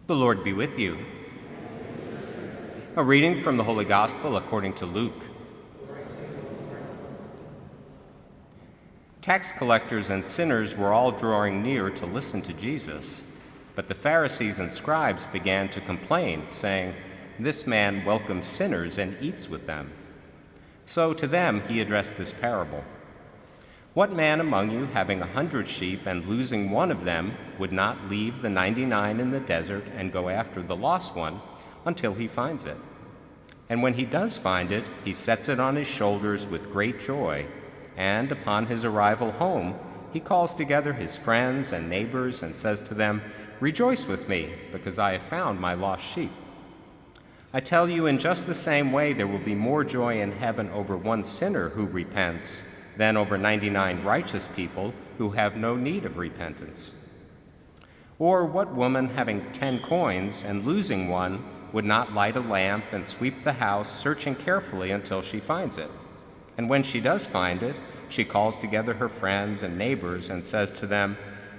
The Lord be with you. A reading from the Holy Gospel according to Luke. Tax collectors and sinners were all drawing near to listen to Jesus, but the Pharisees and scribes began to complain, saying, "This man welcomes sinners and eats with them." So to them he addressed this parable. What man among you, having 100 sheep and losing one of them, would not leave the 99 in the desert and go after the lost one until he finds it? And when he does find it, he sets it on his shoulders with great joy, and upon his arrival home, he calls together his friends and neighbors and says to them, "Rejoice with me, because I have found my lost sheep." I tell you, in just the same way, there will be more joy in heaven over one sinner who repents than over 99 righteous people who have no need of repentance. Or what woman, having 10 coins and losing one, would not light a lamp and sweep the house, searching carefully until she finds it? And when she does find it, she calls together her friends and neighbors and says to them,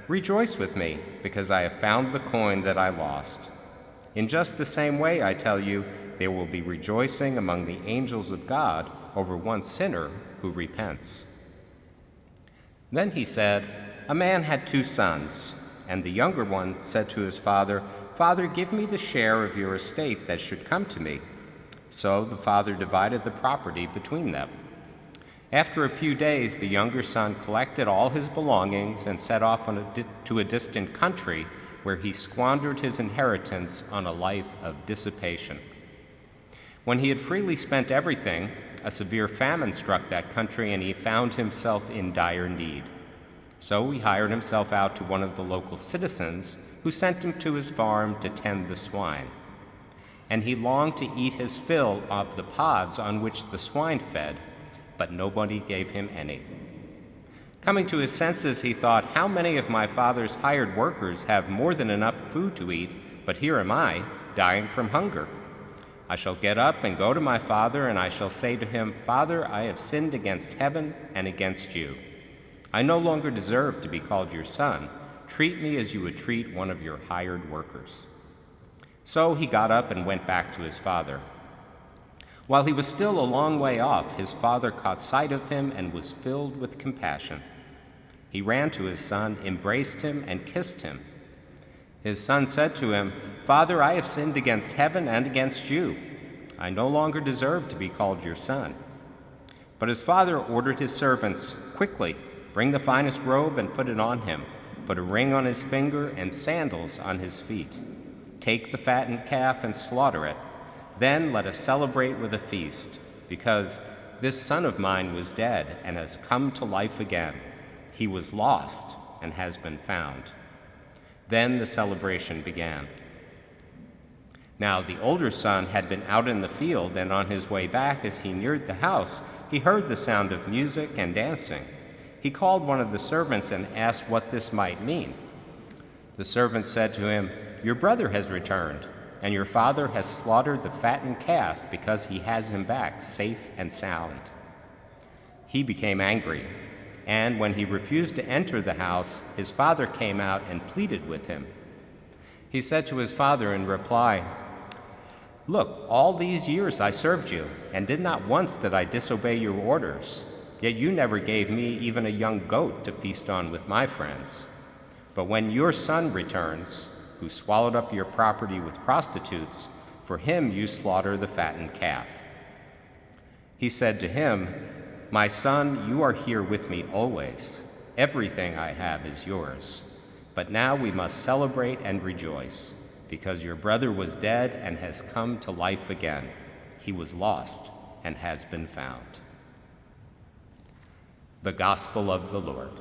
"Rejoice with me, because I have found the coin that I lost." In just the same way, I tell you, there will be rejoicing among the angels of God over one sinner who repents. Then he said, "A man had 2 sons, and the younger one said to his father, 'Father, give me the share of your estate that should come to me.' So the father divided the property between them. After a few days, the younger son collected all his belongings and set off to a distant country, where he squandered his inheritance on a life of dissipation. When he had freely spent everything, a severe famine struck that country, and he found himself in dire need. So he hired himself out to one of the local citizens, who sent him to his farm to tend the swine. And he longed to eat his fill of the pods on which the swine fed, but nobody gave him any. Coming to his senses, he thought, 'How many of my father's hired workers have more than enough food to eat, but here am I, dying from hunger? I shall get up and go to my father, and I shall say to him, Father, I have sinned against heaven and against you. I no longer deserve to be called your son. Treat me as you would treat one of your hired workers.' So he got up and went back to his father. While he was still a long way off, his father caught sight of him and was filled with compassion. He ran to his son, embraced him, and kissed him. His son said to him, 'Father, I have sinned against heaven and against you. I no longer deserve to be called your son.' But his father ordered his servants, 'Quickly, bring the finest robe and put it on him. Put a ring on his finger and sandals on his feet. Take the fattened calf and slaughter it. Then let us celebrate with a feast, because this son of mine was dead and has come to life again. He was lost and has been found.' Then the celebration began. Now the older son had been out in the field, and on his way back, as he neared the house, he heard the sound of music and dancing. He called one of the servants and asked what this might mean. The servant said to him, 'Your brother has returned, and your father has slaughtered the fattened calf because he has him back safe and sound.' He became angry, and when he refused to enter the house, his father came out and pleaded with him. He said to his father in reply, 'Look, all these years I served you, and not once did I disobey your orders. Yet you never gave me even a young goat to feast on with my friends. But when your son returns, who swallowed up your property with prostitutes, for him you slaughter the fattened calf.' He said to him, 'My son, you are here with me always. Everything I have is yours. But now we must celebrate and rejoice, because your brother was dead and has come to life again. He was lost and has been found.'" The Gospel of the Lord.